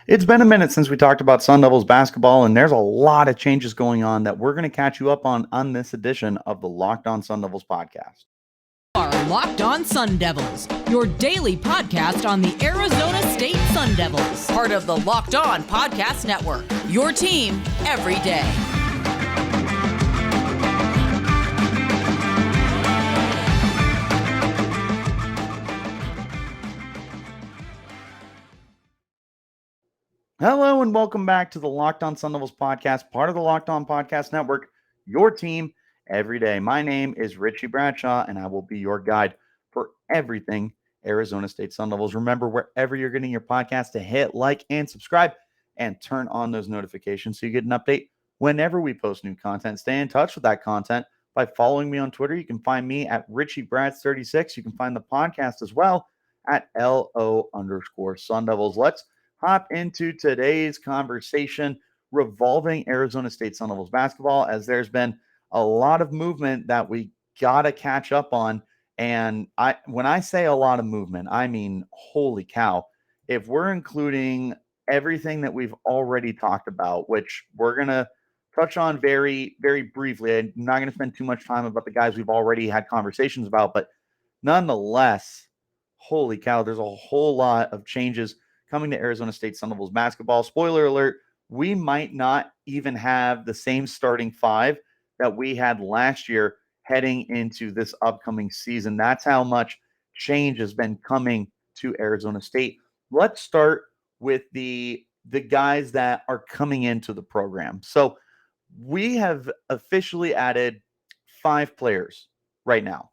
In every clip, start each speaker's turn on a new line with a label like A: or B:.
A: It's been a minute since we talked about Sun Devils basketball, and there's a lot of changes going on that we're going to catch you up on this edition of the Locked On Sun Devils podcast.
B: Are Locked On Sun Devils, your daily podcast on the Arizona State Sun Devils, part of the Locked On Podcast Network, your team every day.
A: Hello and welcome back to the Locked On Sun Devils podcast, part of the Locked On Podcast Network, your team every day. My name is Richie Bradshaw, and I will be your guide for everything Arizona State Sun Devils. Remember, wherever you're getting your podcast, to hit like and subscribe and turn on those notifications so you get an update whenever we post new content. Stay in touch with that content by following me on Twitter. You can find me at RichieBrads36. You can find the podcast as well at LO_Sun Devils. Let's hop into today's conversation revolving Arizona State Sun Devils basketball, as there's been a lot of movement that we got to catch up on. And when I say a lot of movement, I mean, holy cow. If we're including everything that we've already talked about, which we're going to touch on very, very briefly, I'm not going to spend too much time about the guys we've already had conversations about, but nonetheless, holy cow, there's a whole lot of changes coming to Arizona State Sun Devils basketball. Spoiler alert, we might not even have the same starting five that we had last year heading into this upcoming season. That's how much change has been coming to Arizona State. Let's start with the guys that are coming into the program. So we have officially added 5 players right now.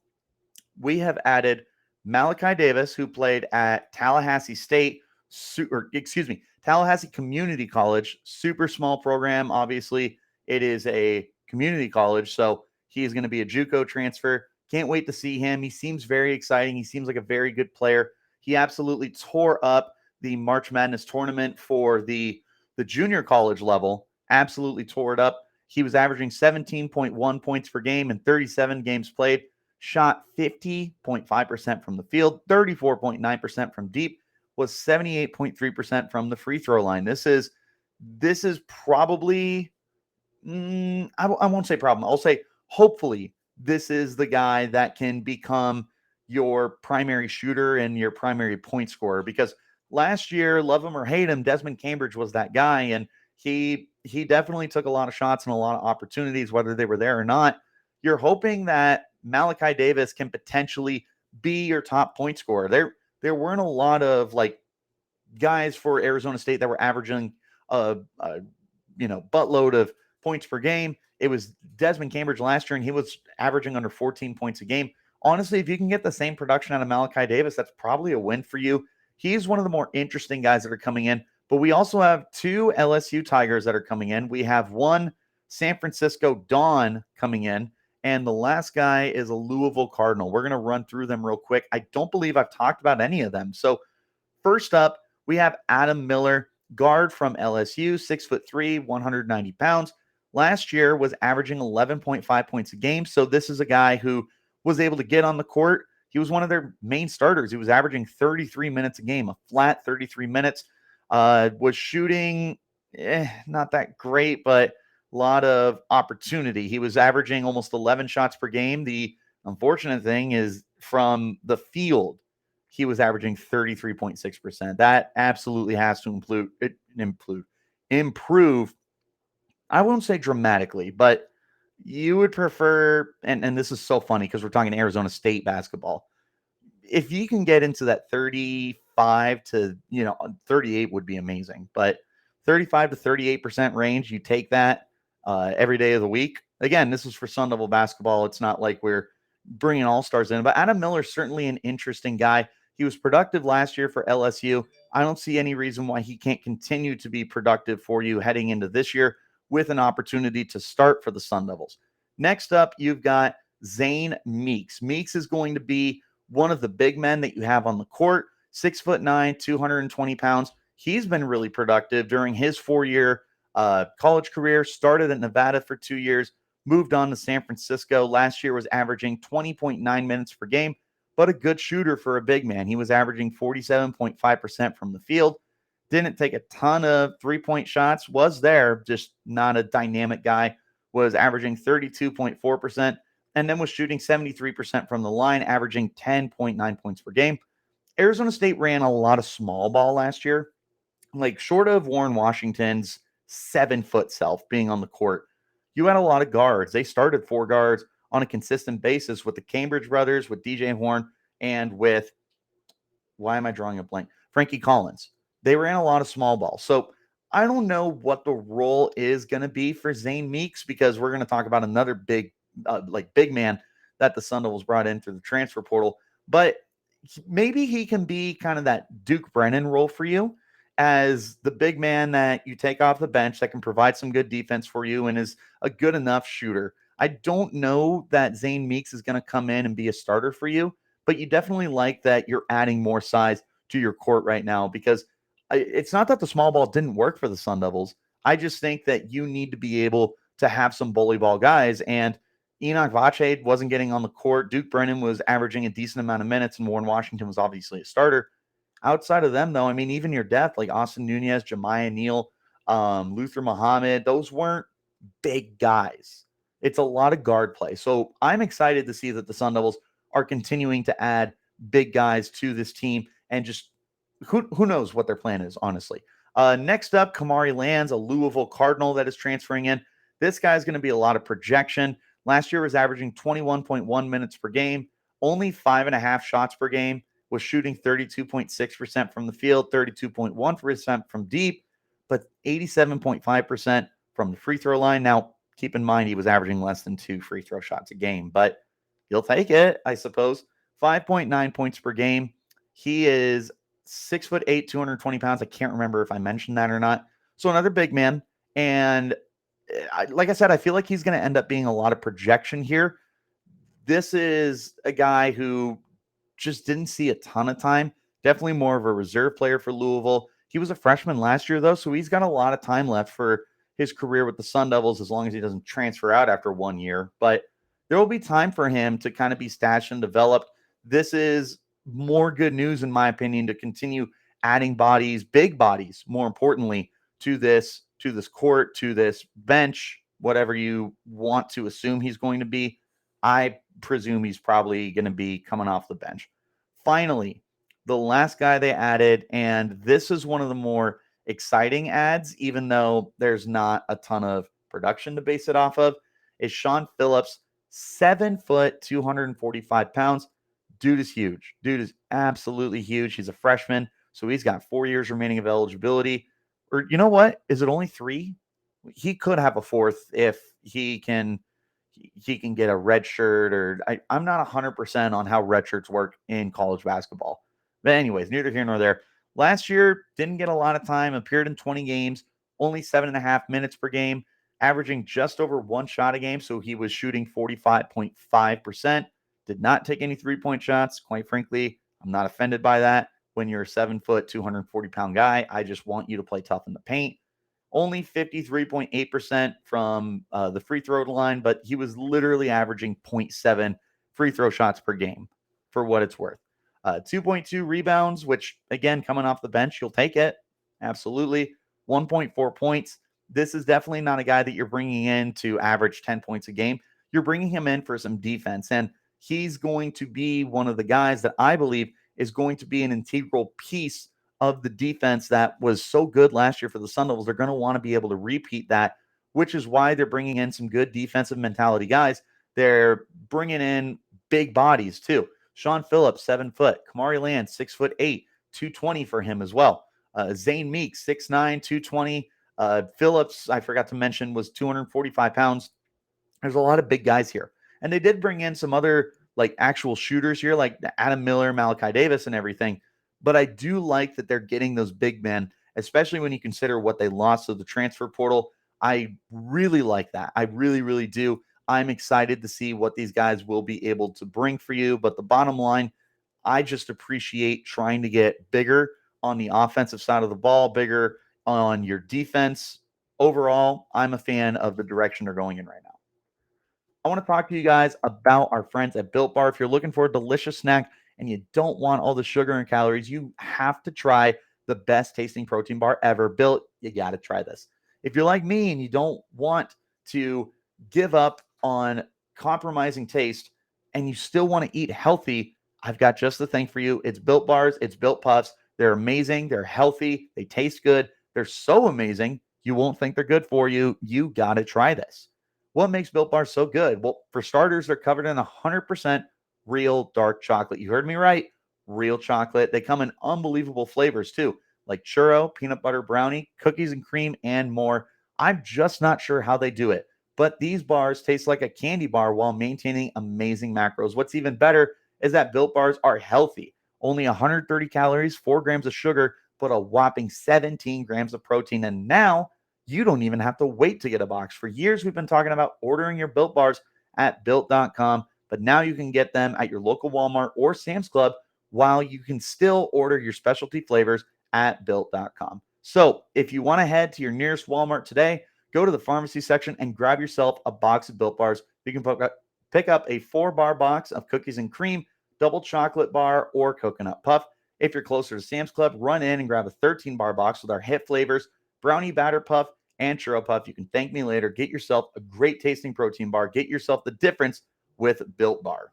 A: We have added Malachi Davis, who played at Tallahassee State, Tallahassee Community College, super small program. Obviously, it is a community college, so he is going to be a JUCO transfer. Can't wait to see him. He seems very exciting. He seems like a very good player. He absolutely tore up the March Madness tournament for the junior college level. Absolutely tore it up. He was averaging 17.1 points per game in 37 games played. Shot 50.5% from the field, 34.9% from deep, was 78.3% from the free throw line. This is probably, I won't say problem. I'll say hopefully this is the guy that can become your primary shooter and your primary point scorer, because last year, love him or hate him, Desmond Cambridge was that guy, and he definitely took a lot of shots and a lot of opportunities, whether they were there or not. You're hoping that Malachi Davis can potentially be your top point scorer. There weren't a lot of like guys for Arizona State that were averaging buttload of points per game. It was Desmond Cambridge last year, and he was averaging under 14 points a game. Honestly, if you can get the same production out of Malachi Davis, that's probably a win for you. He's one of the more interesting guys that are coming in, but we also have 2 LSU Tigers that are coming in. We have one San Francisco Dawn coming in, and the last guy is a Louisville Cardinal. We're going to run through them real quick. I don't believe I've talked about any of them. So first up, we have Adam Miller, guard from LSU, 6'3", 190 pounds. Last year was averaging 11.5 points a game. So this is a guy who was able to get on the court. He was one of their main starters. He was averaging 33 minutes a game, a flat 33 minutes. Was shooting not that great, but a lot of opportunity. He was averaging almost 11 shots per game. The unfortunate thing is from the field, he was averaging 33.6%. That absolutely has to improve. I won't say dramatically, but you would prefer, and this is so funny because we're talking Arizona State basketball. If you can get into that 35 to 38 would be amazing, but 35 to 38% range, you take that every day of the week. Again, this is for Sun Devil basketball. It's not like we're bringing all-stars in, but Adam Miller is certainly an interesting guy. He was productive last year for LSU. I don't see any reason why he can't continue to be productive for you heading into this year with an opportunity to start for the Sun Devils. Next up, you've got Zane Meeks. Meeks is going to be one of the big men that you have on the court, 6'9", 220 pounds. He's been really productive during his 4-year college career, started at Nevada for 2 years, moved on to San Francisco. Last year was averaging 20.9 minutes per game, but a good shooter for a big man. He was averaging 47.5% from the field. Didn't take a ton of three-point shots, was there, just not a dynamic guy, was averaging 32.4%, and then was shooting 73% from the line, averaging 10.9 points per game. Arizona State ran a lot of small ball last year, like short of Warren Washington's 7-foot self being on the court. You had a lot of guards. They started 4 guards on a consistent basis with the Cambridge brothers, with DJ Horne, and with, why am I drawing a blank? Frankie Collins. They ran a lot of small ball. So I don't know what the role is going to be for Zane Meeks, because we're going to talk about another big man that the Sun Devils brought in through the transfer portal. But maybe he can be kind of that Duke Brennan role for you, as the big man that you take off the bench that can provide some good defense for you and is a good enough shooter. I don't know that Zane Meeks is going to come in and be a starter for you, but you definitely like that you're adding more size to your court right now, because it's not that the small ball didn't work for the Sun Devils. I just think that you need to be able to have some bully ball guys, and Enoch Boakye wasn't getting on the court. Duke Brennan was averaging a decent amount of minutes, and Warren Washington was obviously a starter. Outside of them, though, I mean, even your depth, like Austin Nunez, Jemiah Neal, Luther Muhammad, those weren't big guys. It's a lot of guard play. So I'm excited to see that the Sun Devils are continuing to add big guys to this team, and just who knows what their plan is, honestly. Next up, Kamari Lands, a Louisville Cardinal that is transferring in. This guy is going to be a lot of projection. Last year was averaging 21.1 minutes per game, only 5.5 shots per game, was shooting 32.6% from the field, 32.1% from deep, but 87.5% from the free throw line. Now, keep in mind, he was averaging less than 2 free throw shots a game, but you'll take it, I suppose. 5.9 points per game. He is 6'8", 220 pounds. I can't remember if I mentioned that or not. So another big man. And like I said, I feel like he's going to end up being a lot of projection here. This is a guy who just didn't see a ton of time. Definitely more of a reserve player for Louisville. He was a freshman last year, though, so he's got a lot of time left for his career with the Sun Devils, as long as he doesn't transfer out after 1 year. But there will be time for him to kind of be stashed and developed. This is more good news, in my opinion, to continue adding bodies, big bodies, more importantly, to this court, to this bench, whatever you want to assume he's going to be. I presume he's probably going to be coming off the bench. Finally, the last guy they added, and this is one of the more exciting ads, even though there's not a ton of production to base it off of, is Shawn Phillips, 7 foot, 245 pounds. Dude is huge. Dude is absolutely huge. He's a freshman, so he's got 4 years remaining of eligibility. Or you know what? Is it only 3? He could have a 4th if he can get a red shirt, or I'm not 100% on how red shirts work in college basketball. But anyways, neither here nor there. Last year, didn't get a lot of time, appeared in 20 games, only 7.5 minutes per game, averaging just over 1 shot a game. So he was shooting 45.5%. Did not take any 3-point shots. Quite frankly, I'm not offended by that. When you're a 7 foot, 240 pound guy, I just want you to play tough in the paint. Only 53.8% from the free throw line, but he was literally averaging 0.7 free throw shots per game, for what it's worth. 2.2 rebounds, which, again, coming off the bench, you'll take it. Absolutely. 1.4 points. This is definitely not a guy that you're bringing in to average 10 points a game. You're bringing him in for some defense, and he's going to be one of the guys that I believe is going to be an integral piece of the defense that was so good last year for the Sun Devils. They're going to want to be able to repeat that, which is why they're bringing in some good defensive mentality guys. They're bringing in big bodies too. Shawn Phillips, 7 foot. Kamari Lands, 6'8", 220 for him as well. Zane Meeks, 6'9", 220. Phillips, I forgot to mention, was 245 pounds. There's a lot of big guys here. And they did bring in some other like actual shooters here, like Adam Miller, Malachi Davis, and everything. But I do like that they're getting those big men, especially when you consider what they lost to the transfer portal. I really like that. I really, really do. I'm excited to see what these guys will be able to bring for you. But the bottom line, I just appreciate trying to get bigger on the offensive side of the ball, bigger on your defense. Overall, I'm a fan of the direction they're going in right now. I want to talk to you guys about our friends at Built Bar. If you're looking for a delicious snack and you don't want all the sugar and calories, you have to try the best tasting protein bar ever built. You got to try this. If you're like me and you don't want to give up on compromising taste and you still want to eat healthy, I've got just the thing for you. It's Built Bars, it's Built Puffs. They're amazing, they're healthy, they taste good. They're so amazing, you won't think they're good for you. You got to try this. What makes Built Bars so good? Well, for starters, they're covered in 100% real dark chocolate. You heard me right, real chocolate. They come in unbelievable flavors too, like churro, peanut butter brownie, cookies and cream, and more. I'm just not sure how they do it, but these bars taste like a candy bar while maintaining amazing macros. What's even better is that Built Bars are healthy. Only 130 calories, 4 grams of sugar, but a whopping 17 grams of protein. And now you don't even have to wait to get a box. For years, we've been talking about ordering your Built Bars at built.com, but now you can get them at your local Walmart or Sam's Club, while you can still order your specialty flavors at built.com. So if you want to head to your nearest Walmart today, go to the pharmacy section and grab yourself a box of Built Bars. You can pick up a 4-bar box of cookies and cream, double chocolate bar, or coconut puff. If you're closer to Sam's Club, run in and grab a 13-bar box with our hit flavors, brownie batter puff, and churro puff. You can thank me later. Get yourself a great tasting protein bar. Get yourself the difference with Built Bar.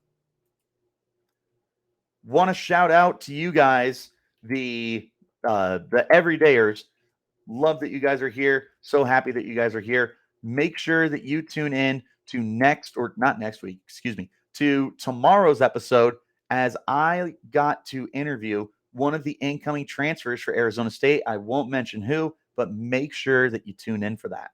A: Want to shout out to you guys, the everydayers. Love that you guys are here. So happy that you guys are here. Make sure that you tune in to to tomorrow's episode, as I got to interview one of the incoming transfers for Arizona State. I won't mention who, but make sure that you tune in for that.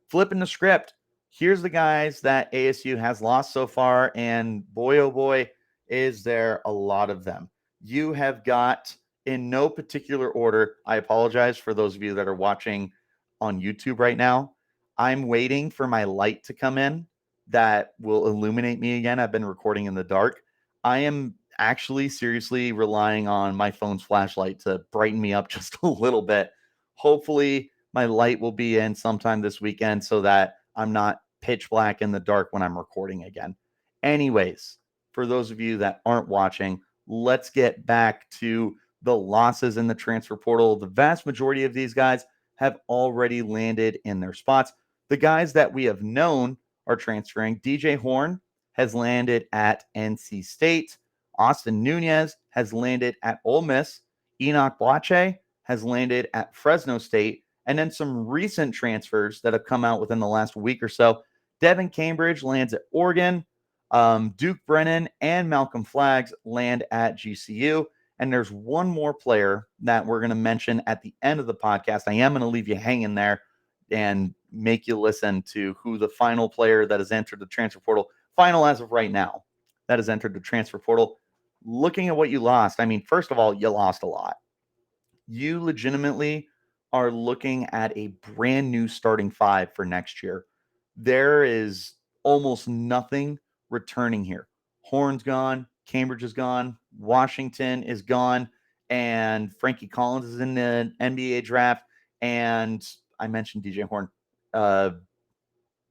A: Flipping the script, here's the guys that ASU has lost so far, and boy, oh boy, is there a lot of them. You have got, in no particular order, I apologize for those of you that are watching on YouTube right now. I'm waiting for my light to come in that will illuminate me again. I've been recording in the dark. I am actually seriously relying on my phone's flashlight to brighten me up just a little bit. Hopefully, my light will be in sometime this weekend so that I'm not pitch black in the dark when I'm recording again. Anyways, for those of you that aren't watching, let's get back to the losses in the transfer portal. The vast majority of these guys have already landed in their spots. The guys that we have known are transferring. DJ Horne has landed at NC State. Austin Nunez has landed at Ole Miss. Enoch Boakye has landed at Fresno State. And then some recent transfers that have come out within the last week or so. Devan Cambridge lands at Oregon. Duke Brennan and Malcolm Flaggs land at GCU. And there's one more player that we're going to mention at the end of the podcast. I am going to leave you hanging there and make you listen to who the final player that has entered the transfer portal, final as of right now, that has entered the transfer portal. Looking at what you lost, I mean, first of all, you lost a lot. You legitimately are looking at a brand new starting 5 for next year. There is almost nothing returning here. Horne's gone, Cambridge is gone, Washington is gone, and Frankie Collins is in the NBA draft. And I mentioned DJ Horne.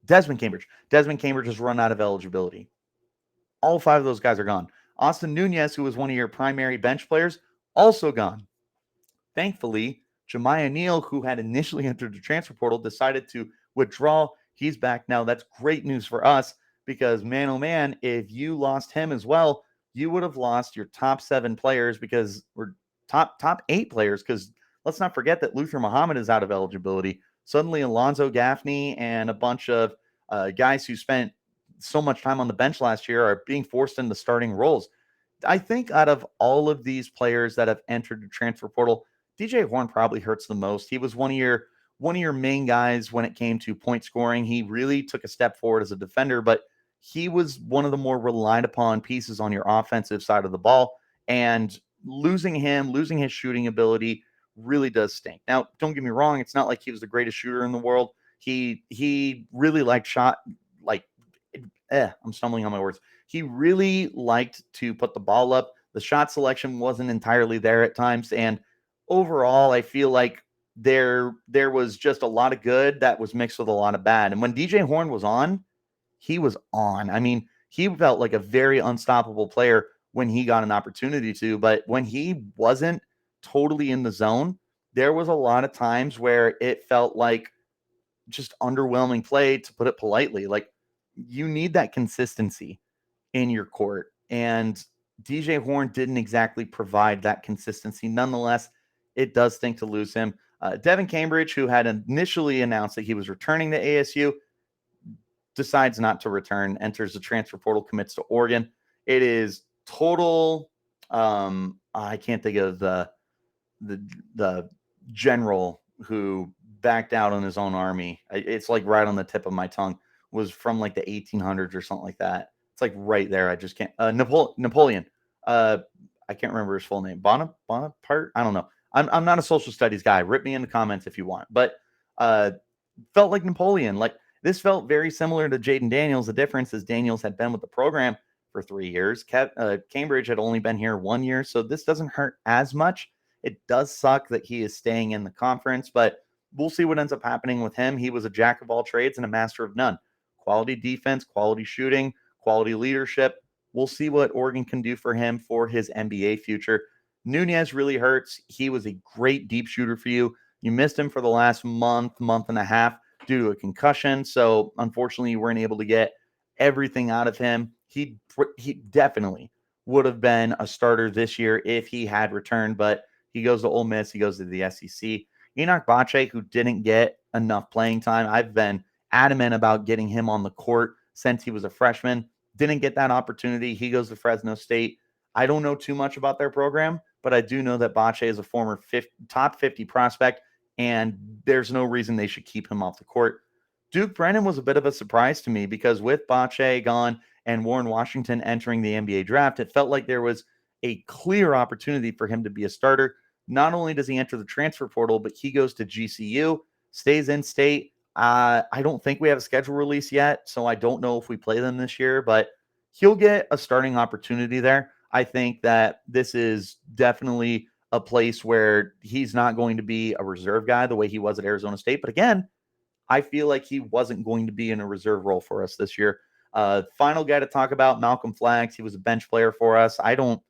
A: Desmond Cambridge. Desmond Cambridge has run out of eligibility. All 5 of those guys are gone. Austin Nunez, who was one of your primary bench players, also gone. Thankfully, Jemiah Neal, who had initially entered the transfer portal, decided to withdraw. He's back now. That's great news for us because, man, oh man, if you lost him as well, you would have lost your top 7 players because we're top 8 players, because let's not forget that Luther Muhammad is out of eligibility. Suddenly, Alonzo Gaffney and a bunch of guys who spent so much time on the bench last year are being forced into starting roles. I think out of all of these players that have entered the transfer portal, DJ Horne probably hurts the most. He was one of your main guys when it came to point scoring. He really took a step forward as a defender, but he was one of the more relied upon pieces on your offensive side of the ball. And losing his shooting ability really does stink. Now, don't get me wrong. It's not like he was the greatest shooter in the world. He really liked I'm stumbling on my words. He really liked to put the ball up. The shot selection wasn't entirely there at times. And overall, I feel like there was just a lot of good that was mixed with a lot of bad. And when DJ Horne was on, he was on. I mean, he felt like a very unstoppable player when he got an opportunity to, but when he wasn't, totally in the zone, there was a lot of times where it felt like just underwhelming play, to put it politely. Like, you need that consistency in your court. And DJ Horne didn't exactly provide that consistency. Nonetheless, it does stink to lose him. Devan Cambridge, who had initially announced that he was returning to ASU, decides not to return, enters the transfer portal, commits to Oregon. It is total. I can't think of the general who backed out on his own army. It's like right on the tip of my tongue. Was from like the 1800s or something like that. It's like right there. I just can't. Napoleon. I can't remember his full name. Bonaparte. I don't know. I'm not a social studies guy. Rip me in the comments if you want. But felt like Napoleon. Like, this felt very similar to Jaden Daniels. The difference is Daniels had been with the program for 3 years. Cambridge had only been here 1 year, so this doesn't hurt as much. It does suck that he is staying in the conference, but we'll see what ends up happening with him. He was a jack of all trades and a master of none. Quality defense, quality shooting, quality leadership. We'll see what Oregon can do for him for his NBA future. Nunez really hurts. He was a great deep shooter for you. You missed him for the last month and a half due to a concussion. So unfortunately, you weren't able to get everything out of him. He definitely would have been a starter this year if he had returned, but he goes to Ole Miss. He goes to the SEC. Enoch Boakye, who didn't get enough playing time. I've been adamant about getting him on the court since he was a freshman. Didn't get that opportunity. He goes to Fresno State. I don't know too much about their program, but I do know that Boakye is a former top 50 prospect, and there's no reason they should keep him off the court. Duke Brennan was a bit of a surprise to me because with Boakye gone and Warren Washington entering the NBA draft, it felt like there was a clear opportunity for him to be a starter. Not only does he enter the transfer portal, but he goes to GCU, stays in state. I don't think we have a schedule release yet, so I don't know if we play them this year, but he'll get a starting opportunity there. I think that this is definitely a place where he's not going to be a reserve guy the way he was at Arizona State. But again, I feel like he wasn't going to be in a reserve role for us this year. Final guy to talk about, Malcolm Flags. He was a bench player for us. I don't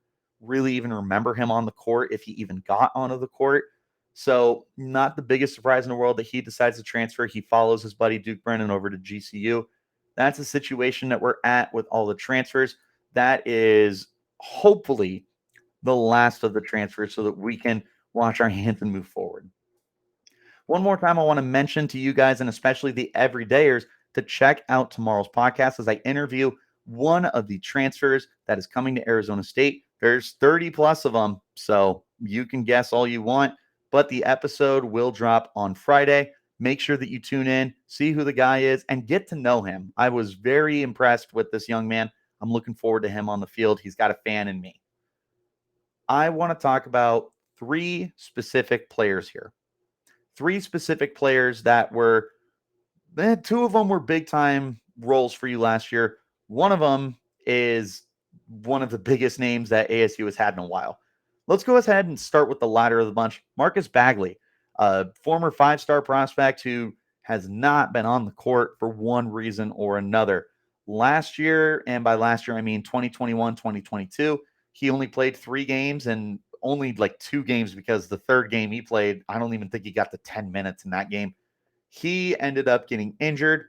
A: really even remember him on the court, if he even got onto the court. So not the biggest surprise in the world that he decides to transfer. He follows his buddy Duke Brennan over to GCU. That's a situation that we're at with all the transfers. That is hopefully the last of the transfers so that we can wash our hands and move forward. One more time, I want to mention to you guys, and especially the everydayers, to check out tomorrow's podcast as I interview one of the transfers that is coming to Arizona State. There's 30 plus of them, so you can guess all you want, but the episode will drop on Friday. Make sure that you tune in, see who the guy is, and get to know him. I was very impressed with this young man. I'm looking forward to him on the field. He's got a fan in me. I want to talk about 3 specific players here. 3 specific players that were, 2 of them were big time roles for you last year. One of them is one of the biggest names that ASU has had in a while. Let's go ahead and start with the latter of the bunch. Marcus Bagley, a former 5-star prospect who has not been on the court for one reason or another. Last year, and by last year, I mean 2021, 2022, he only played 3 games and only like 2 games because the third game he played, I don't even think he got the 10 minutes in that game. He ended up getting injured,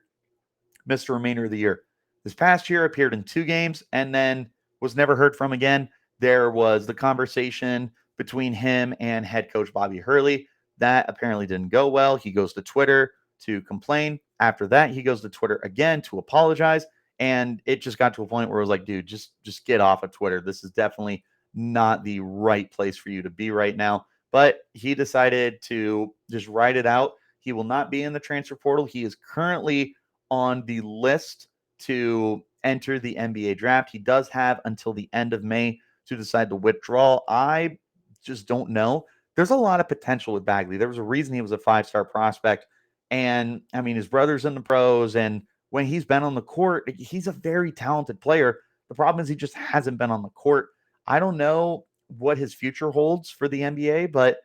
A: missed the remainder of the year. This past year appeared in 2 games and then was never heard from again. There was the conversation between him and head coach Bobby Hurley. That apparently didn't go well. He goes to Twitter to complain. After that, he goes to Twitter again to apologize. And it just got to a point where it was like, dude, just get off of Twitter. This is definitely not the right place for you to be right now. But he decided to just write it out. He will not be in the transfer portal. He is currently on the list to enter the NBA draft. He does have until the end of May to decide to withdraw. I just don't know. There's a lot of potential with Bagley. There was a reason he was a 5-star prospect. And I mean, his brother's in the pros, and when he's been on the court, he's a very talented player. The problem is he just hasn't been on the court. I don't know what his future holds for the NBA, but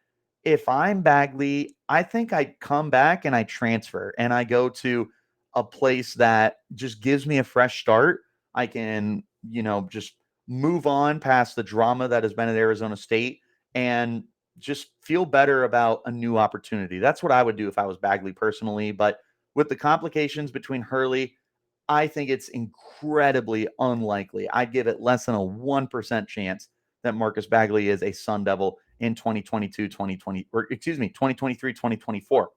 A: if I'm Bagley, I think I come back and I transfer and I go to a place that just gives me a fresh start. I can, just move on past the drama that has been at Arizona State and just feel better about a new opportunity. That's what I would do if I was Bagley personally. But with the complications between Hurley, I think it's incredibly unlikely. I'd give it less than a 1% chance that Marcus Bagley is a Sun Devil in 2023, 2024.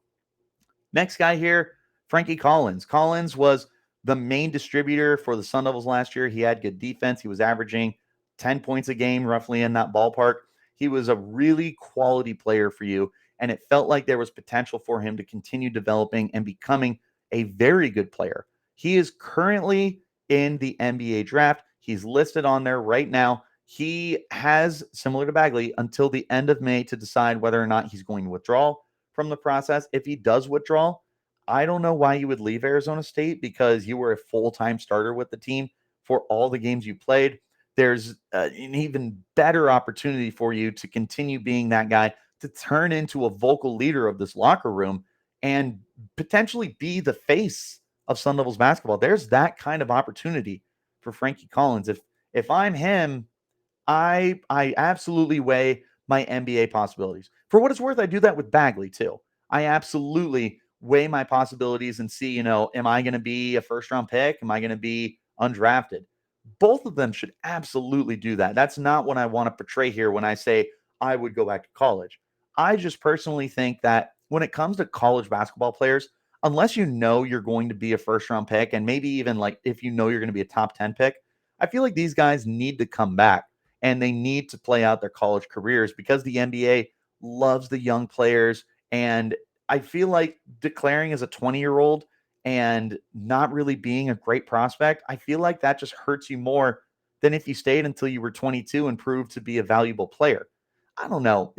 A: Next guy here, Frankie Collins. Collins was the main distributor for the Sun Devils last year. He had good defense. He was averaging 10 points a game, roughly in that ballpark. He was a really quality player for you, and it felt like there was potential for him to continue developing and becoming a very good player. He is currently in the NBA draft. He's listed on there right now. He has, similar to Bagley, until the end of May to decide whether or not he's going to withdraw from the process. If he does withdraw, I don't know why you would leave Arizona State, because you were a full-time starter with the team for all the games you played. There's an even better opportunity for you to continue being that guy, to turn into a vocal leader of this locker room and potentially be the face of Sun Devils basketball. There's that kind of opportunity for Frankie Collins. If I'm him, I absolutely weigh my NBA possibilities. For what it's worth, I do that with Bagley too. I absolutely weigh my possibilities and see, am I going to be a first round pick? Am I going to be undrafted? Both of them should absolutely do that. That's not what I want to portray here when I say I would go back to college. I just personally think that when it comes to college basketball players, unless you know you're going to be a first round pick, and maybe even like if you know you're going to be a top 10 pick, I feel like these guys need to come back and they need to play out their college careers, because the NBA loves the young players. And I feel like declaring as a 20-year-old and not really being a great prospect, I feel like that just hurts you more than if you stayed until you were 22 and proved to be a valuable player. I don't know.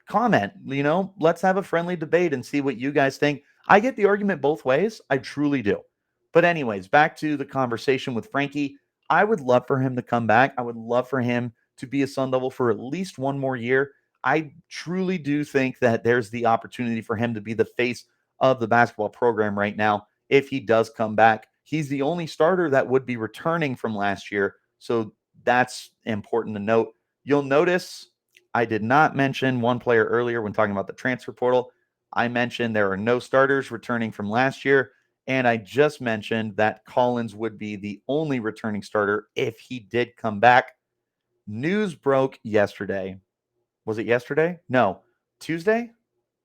A: Comment, let's have a friendly debate and see what you guys think. I get the argument both ways. I truly do. But anyways, back to the conversation with Frankie. I would love for him to come back. I would love for him to be a Sun Devil for at least one more year. I truly do think that there's the opportunity for him to be the face of the basketball program right now if he does come back. He's the only starter that would be returning from last year, so that's important to note. You'll notice I did not mention one player earlier when talking about the transfer portal. I mentioned there are no starters returning from last year, and I just mentioned that Collins would be the only returning starter if he did come back. News broke yesterday. Was it yesterday? No. Tuesday?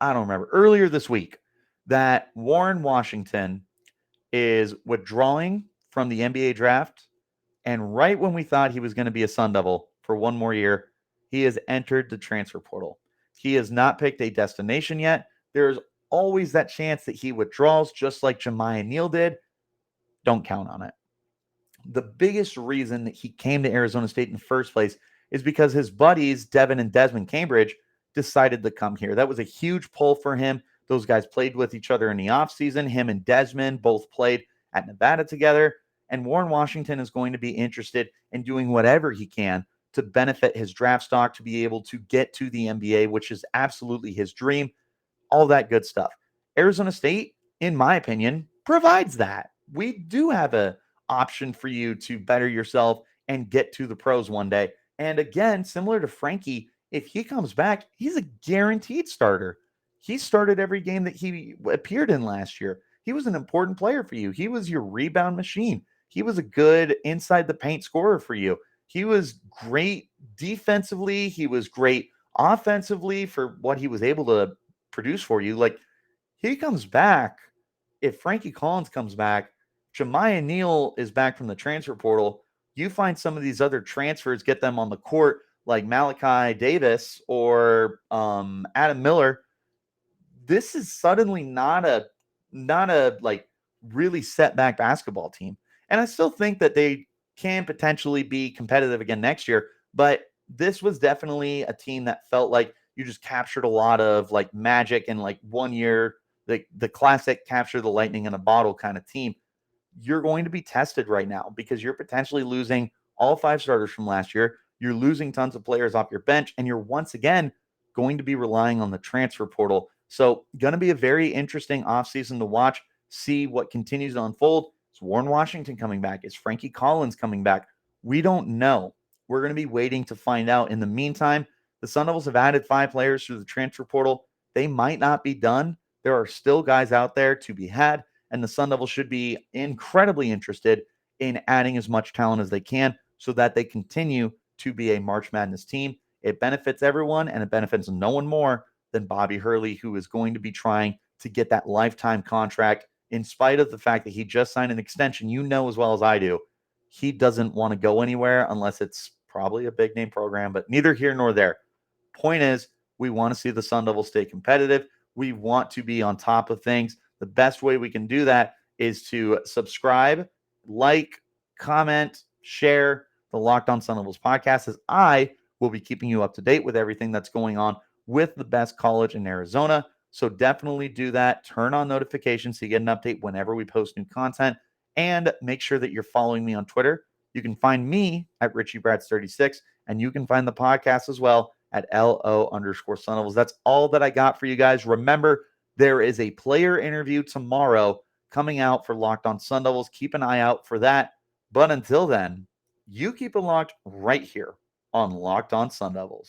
A: I don't remember. Earlier this week, that Warren Washington is withdrawing from the NBA draft. And right when we thought he was going to be a Sun Devil for one more year, he has entered the transfer portal. He has not picked a destination yet. There's always that chance that he withdraws, just like Jemiah Neal did. Don't count on it. The biggest reason that he came to Arizona State in the first place is because his buddies, Devan and Desmond Cambridge, decided to come here. That was a huge pull for him. Those guys played with each other in the offseason. Him and Desmond both played at Nevada together. And Warren Washington is going to be interested in doing whatever he can to benefit his draft stock, to be able to get to the NBA, which is absolutely his dream. All that good stuff. Arizona State, in my opinion, provides that. We do have a option for you to better yourself and get to the pros one day. And again, similar to Frankie, if he comes back, he's a guaranteed starter. He started every game that he appeared in last year. He was an important player for you. He was your rebound machine. He was a good inside the paint scorer for you. He was great defensively. He was great offensively for what he was able to produce for you. Like, he comes back. If Frankie Collins comes back, Jemiah Neal is back from the transfer portal. You find some of these other transfers, get them on the court, like Malachi Davis or Adam Miller. This is suddenly not a like really set back basketball team. And I still think that they can potentially be competitive again next year, but this was definitely a team that felt like you just captured a lot of like magic in like 1 year, the classic capture the lightning in a bottle kind of team. You're going to be tested right now because you're potentially losing all 5 starters from last year. You're losing tons of players off your bench, and you're once again going to be relying on the transfer portal. So going to be a very interesting offseason to watch, see what continues to unfold. Is Warren Washington coming back? Is Frankie Collins coming back? We don't know. We're going to be waiting to find out. In the meantime, The Sun Devils have added 5 players through the transfer portal. They might not be done. There are still guys out there to be had, and the Sun Devils should be incredibly interested in adding as much talent as they can so that they continue to be a March Madness team. It benefits everyone, and it benefits no one more than Bobby Hurley, who is going to be trying to get that lifetime contract in spite of the fact that he just signed an extension. You know as well as I do, he doesn't want to go anywhere unless it's probably a big name program, but neither here nor there. Point is, we want to see the Sun Devils stay competitive. We want to be on top of things. The best way we can do that is to subscribe, like, comment, share the Locked On Sun Devils podcast, as I will be keeping you up to date with everything that's going on with the best college in Arizona. So definitely do that. Turn on notifications so you get an update whenever we post new content, and make sure that you're following me on Twitter. You can find me at Richie Brads36, and you can find the podcast as well at LO_Sun Devils. That's all that I got for you guys. Remember, there is a player interview tomorrow coming out for Locked On Sun Devils. Keep an eye out for that. But until then, you keep it locked right here on Locked On Sun Devils.